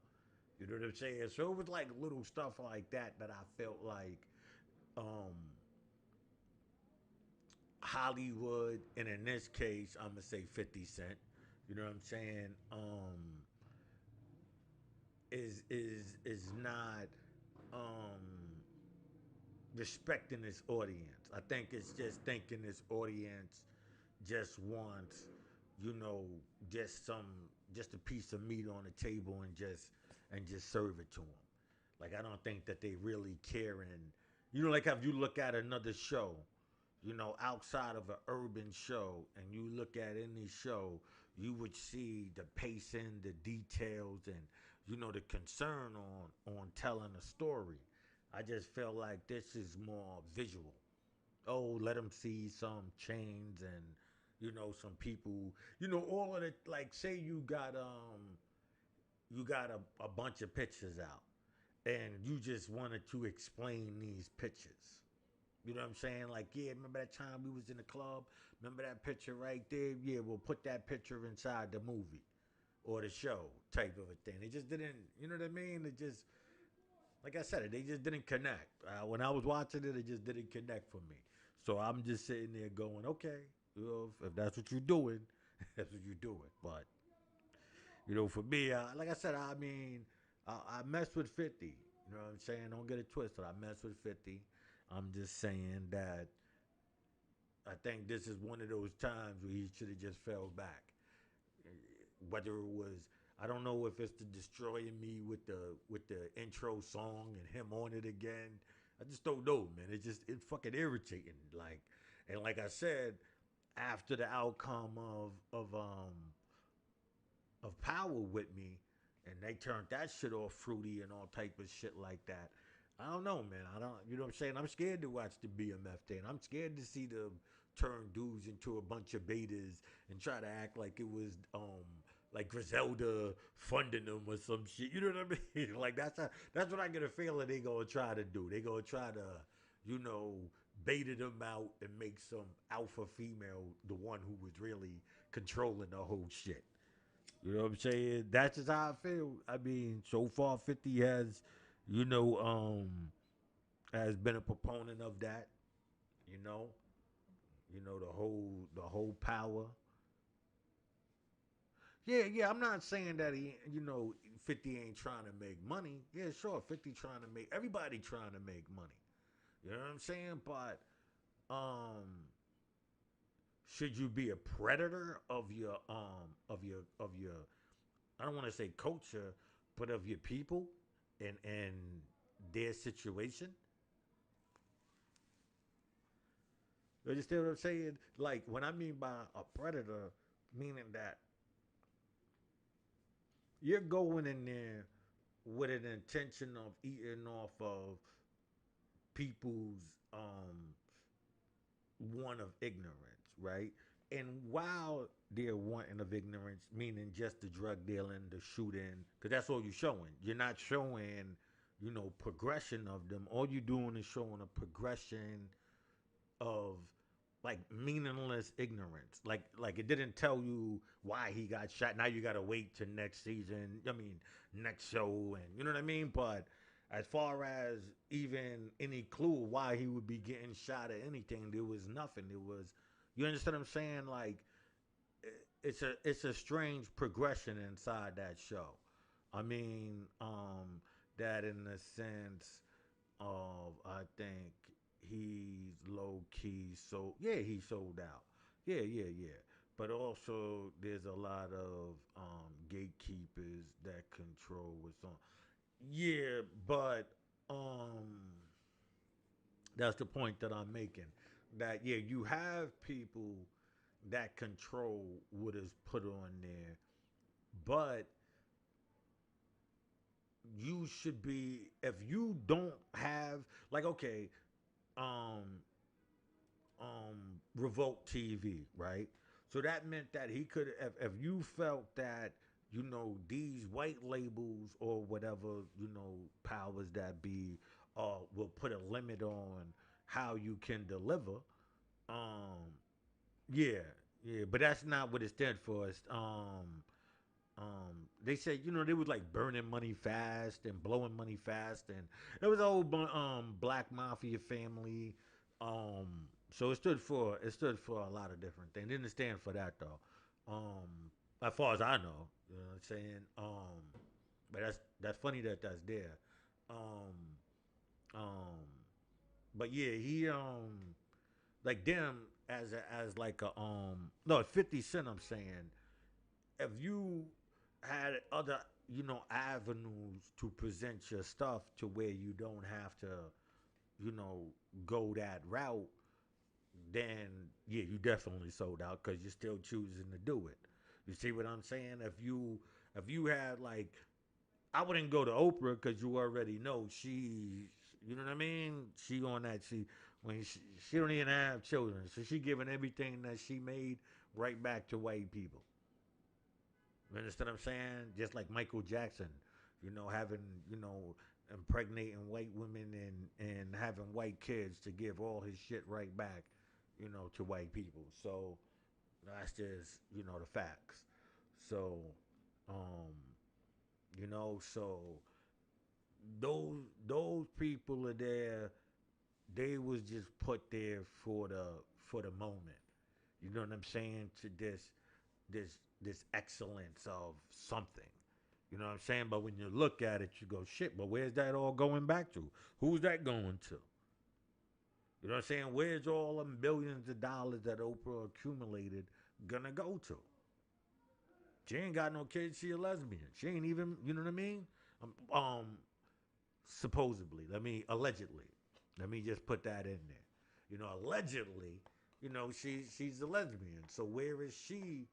You know what I'm saying? So it was like little stuff like that that I felt like um Hollywood, and in this case, I'm gonna say 50 Cent. You know what I'm saying? Is not um respecting his audience. I think it's just thinking his audience just wants, you know, just some just a piece of meat on the table and just serve it to them. Like I don't think that they really care. And like if you look at another show, outside of an urban show, and you look at any show, you would see the pacing, the details, and the concern on telling a story. I just felt like this is more visual. Oh, let them see some chains and some people. All of it. Like say you got a bunch of pictures out, and you just wanted to explain these pictures. You know what I'm saying? Like, yeah, remember that time we was in the club? Remember that picture right there? Yeah, we'll put that picture inside the movie or the show type of a thing. It just didn't, you know what I mean? It just, like I said, they just didn't connect. When I was watching it, it just didn't connect for me. So I'm just sitting there going, okay, if that's what you're doing, that's what you're doing. But, for me, like I said, I mean, I mess with 50. You know what I'm saying? Don't get it twisted. I mess with 50. I'm just saying that I think this is one of those times where he should have just fell back. Whether it was, I don't know if it's the destroying me with the intro song and him on it again. I just don't know, man. It's fucking irritating. Like, and like I said, after the outcome of Power with me, and they turned that shit off fruity and all type of shit like that. I don't know, man. I don't, you know what I'm saying? I'm scared to watch the BMF thing. I'm scared to see them turn dudes into a bunch of betas and try to act like it was like Griselda funding them or some shit. You know what I mean? Like that's what I get a feeling they gonna try to do. They gonna try to, you know, baited them out and make some alpha female the one who was really controlling the whole shit. You know what I'm saying? That's just how I feel. I mean, so far 50 has, you know, has been a proponent of that, you know. The whole power. Yeah, yeah, I'm not saying that 50 ain't trying to make money. Yeah, sure, 50 trying to make everybody trying to make money. You know what I'm saying? But um should you be a predator of your I don't want to say culture, but of your people and their situation. You understand what I'm saying? Like when I mean by a predator, meaning that you're going in there with an intention of eating off of people's want of ignorance, right? And while they're wanting of ignorance, meaning just the drug dealing, the shooting, because that's all you're showing. You're not showing, progression of them. All you're doing is showing a progression of like meaningless ignorance. Like it didn't tell you why he got shot. Now you gotta wait to next season. I mean, next show, and you know what I mean. But as far as even any clue why he would be getting shot or anything, there was nothing. It was, you understand what I'm saying? Like it's a strange progression inside that show. I mean, that in the sense of I think he's low key. So yeah, he sold out. Yeah, yeah, yeah. But also, there's a lot of gatekeepers that control what's on. Yeah, but um, that's the point that I'm making. That yeah, you have people that control what is put on there, but you should be if you don't have like okay, um, Revolt TV, right? So that meant that he could, if you felt that, these white labels or whatever, powers that be, will put a limit on how you can deliver. Um, yeah, yeah, but that's not what it stood for. They said, they was like burning money fast and blowing money fast, and it was a whole black mafia family. Um, so it stood for a lot of different things. It didn't stand for that though. As far as I know, you know what I'm saying. But that's funny that that's there. Um, um, but yeah, he like them as like a no 50 Cent. I'm saying if you had other avenues to present your stuff to where you don't have to you know go that route, then yeah, you definitely sold out because you're still choosing to do it. You see what I'm saying? If you had like, I wouldn't go to Oprah because you already know she's, you know what I mean, she on that, she don't even have children, so she giving everything that she made right back to white people. You understand what I'm saying? Just like Michael Jackson, having, impregnating white women and having white kids to give all his shit right back, to white people. So that's just, the facts. So, um, so those people are there. They was just put there for the moment. You know what I'm saying? To this excellence of something. You know what I'm saying? But when you look at it, you go, shit, but where's that all going back to? Who's that going to? You know what I'm saying? Where's all them billions of dollars that Oprah accumulated gonna go to? She ain't got no kids. She a lesbian. She ain't even, you know what I mean? Um, supposedly. Allegedly. Let me just put that in there. Allegedly, she's a lesbian. So where is she?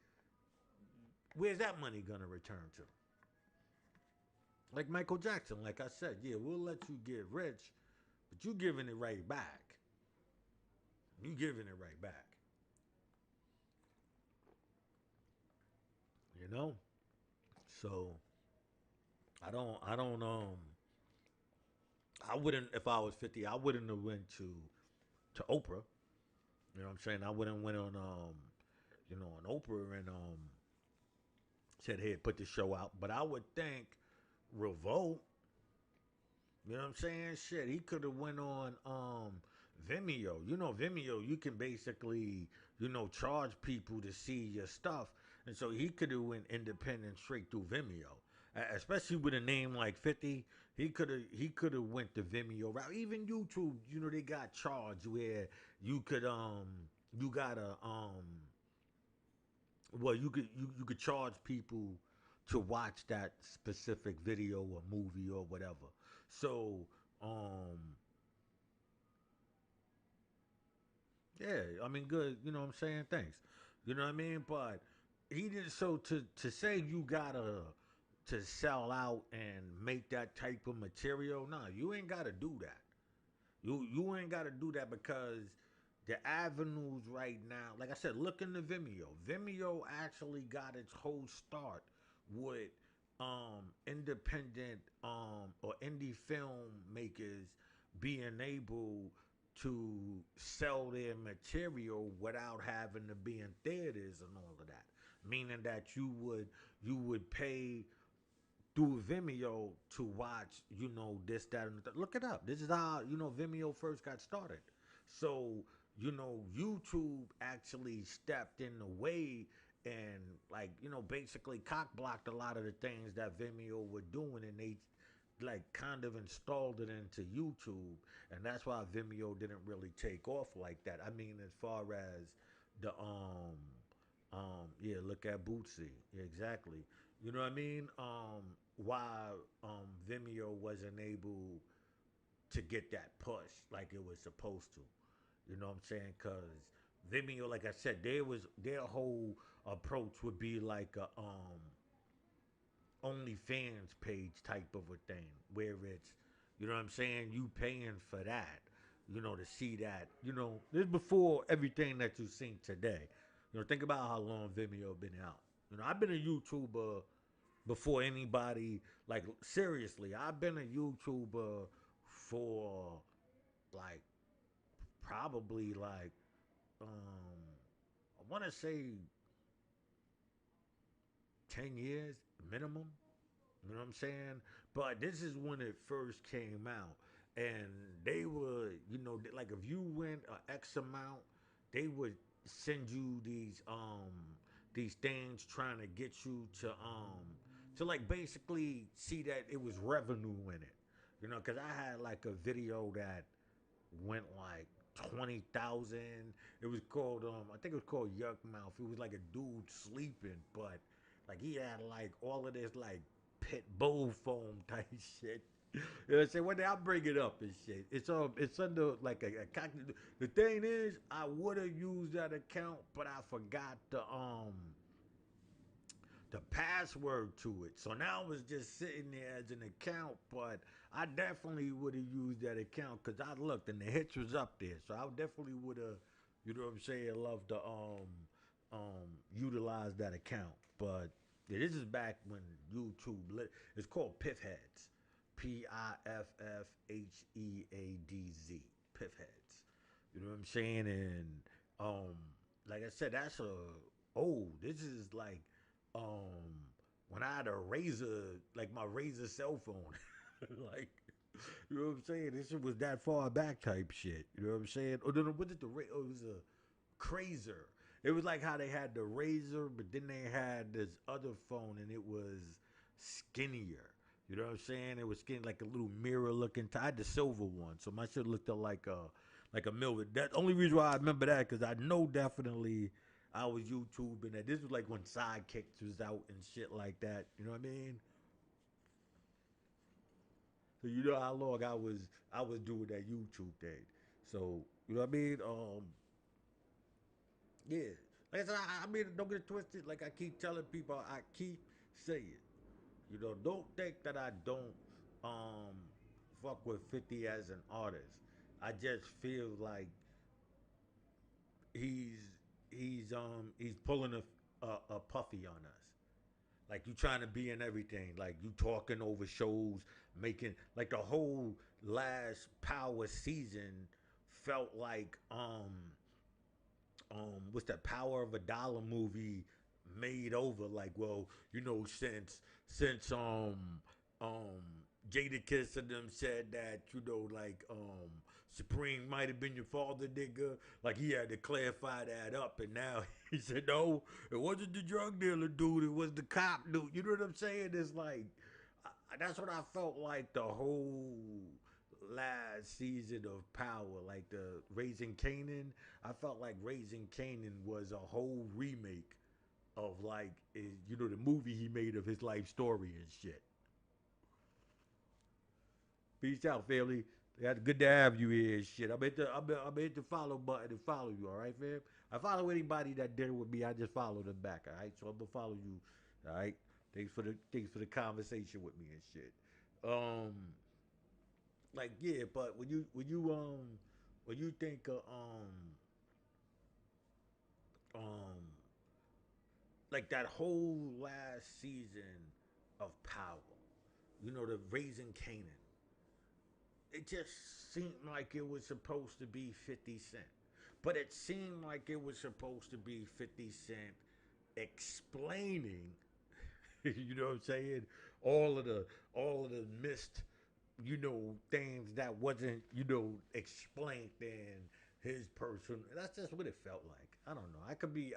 Where's that money gonna return to? Like Michael Jackson, like I said, yeah, we'll let you get rich, but you giving it right back. You giving it right back. You know? So I don't I wouldn't if I was 50, I wouldn't have went to Oprah. You know what I'm saying? I wouldn't went on Oprah and said, hey, put the show out. But I would think Revolt, you know what I'm saying? Shit, he could have went on Vimeo. Vimeo, you can basically, charge people to see your stuff. And so he could have went independent straight through Vimeo. Especially with a name like 50, he could have went the Vimeo route. Even YouTube, they got charged where you could you gotta well you could charge people to watch that specific video or movie or whatever. So um yeah, I mean good, you know what I'm saying? Thanks. You know what I mean? But he did so to say you gotta to sell out and make that type of material. Nah, you ain't gotta do that. You ain't gotta do that because the avenues right now, like I said, look into Vimeo. Vimeo actually got its whole start with independent or indie filmmakers being able to sell their material without having to be in theaters and all of that. Meaning that you would pay through Vimeo to watch, this, that, and the look it up. This is how, Vimeo first got started. So, YouTube actually stepped in the way and, like, basically cock blocked a lot of the things that Vimeo were doing, and they like kind of installed it into YouTube, and that's why Vimeo didn't really take off like that. I mean, as far as the yeah, look at Bootsy. Yeah, exactly. You know what I mean? Why Vimeo wasn't able to get that push like it was supposed to. You know what I'm saying? Cause Vimeo, like I said, their whole approach would be like a OnlyFans page type of a thing, where it's, what I'm saying, you paying for that, to see that, this is before everything that you've seen today. Think about how long Vimeo been out. I've been a YouTuber before anybody, like, seriously, I've been a YouTuber for, like, probably, like, I want to say 10 years minimum. You know what I'm saying? But this is when it first came out. And they would, like, if you went a X amount, they would send you these things trying to get you to like basically see that it was revenue in it. Cause I had like a video that went like 20,000. It was called I think it was called Yuck Mouth. It was like a dude sleeping, but like he had like all of this like pit bull foam type shit. You know what I'm saying? One day I'll bring it up and shit. It's under like the thing is I would have used that account, but I forgot the password to it. So now it's just sitting there as an account, but I definitely would have used that account because I looked and the hits was up there. So I definitely would have, you know what I'm saying, love to utilize that account. But yeah, this is back when YouTube it's called Piff Heads. PIFFHEADZ. Piff Heads. You know what I'm saying? And um like I said, that's a this is like um when I had a razor, like my razor cell phone. Like, you know what I'm saying? This shit was that far back type shit. You know what I'm saying? Oh, no, no, what did oh, it was a crazer. It was like how they had the razor, but then they had this other phone and it was skinnier. You know what I'm saying? It was skinny, like a little mirror looking. I had the silver one, so my shit looked up like a milk. That only reason why I remember that because I know definitely I was YouTubing that. This was like when Sidekicks was out and shit like that. You know what I mean? So you know how long I was doing that YouTube thing. So you know what I mean? Yeah. Like I said, I mean, don't get it twisted. Like I keep telling people, I keep saying, don't think that I don't um fuck with 50 as an artist. I just feel like he's he's pulling a puffy on us. Like you trying to be in everything. Like you talking over shows, making like the whole last Power season felt like what's that Power of a Dollar movie made over. Like, well, since um Jada Kiss and them said that, like Supreme might have been your father, nigga. Like he had to clarify that up, and now he said no, it wasn't the drug dealer dude, it was the cop dude. You know what I'm saying? It's like that's what I felt like the whole last season of Power, like the Raising Canaan. I felt like Raising Canaan was a whole remake of like the movie he made of his life story and shit. Peace out, family. It's good to have you here and shit. I'm hit the follow button and follow you, all right, fam? I follow anybody that did it with me. I just follow them back, all right? So I'm gonna follow you, all right? Thanks for the conversation with me and shit. Um, like yeah, but when you think of um like that whole last season of Power, the Raising Canaan. it just seemed like it was supposed to be 50 Cent. But it seemed like it was supposed to be 50 Cent explaining, you know what I'm saying? All of the all of the missed, things that wasn't, explained in his person. That's just what it felt like. I don't know. I could be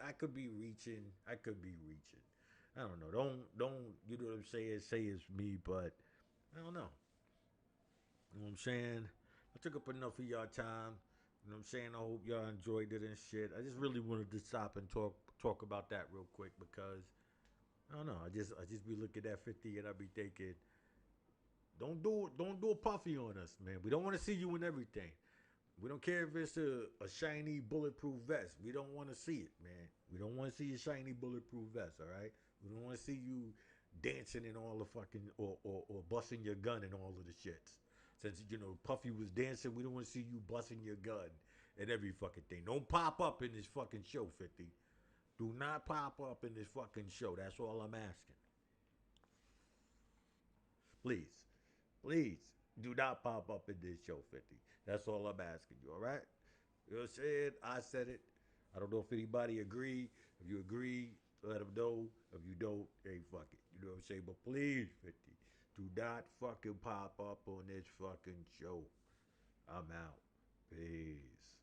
reaching. I could be reaching. I don't know. Don't you know what I'm saying? Say it's me, but I don't know. You know what I'm saying? I took up enough of y'all time. You know what I'm saying? I hope y'all enjoyed it and shit. I just really wanted to stop and talk about that real quick because I don't know. I just be looking at 50 and I be thinking, don't do a puffy on us, man. We don't want to see you in everything. We don't care if it's a shiny bulletproof vest. We don't want to see it, man. We don't want to see a shiny bulletproof vest, all right? We don't want to see you dancing in all the fucking or busting your gun and all of the shits. Since Puffy was dancing, we don't want to see you busting your gun and every fucking thing. Don't pop up in this fucking show, 50. Do not pop up in this fucking show. That's all I'm asking. Please. Please do not pop up in this show, 50. That's all I'm asking you, all right? You know what I'm saying? I said it. I don't know if anybody agree. If you agree, let them know. If you don't, hey, fuck it. You know what I'm saying? But please, 50, do not fucking pop up on this fucking show. I'm out. Peace.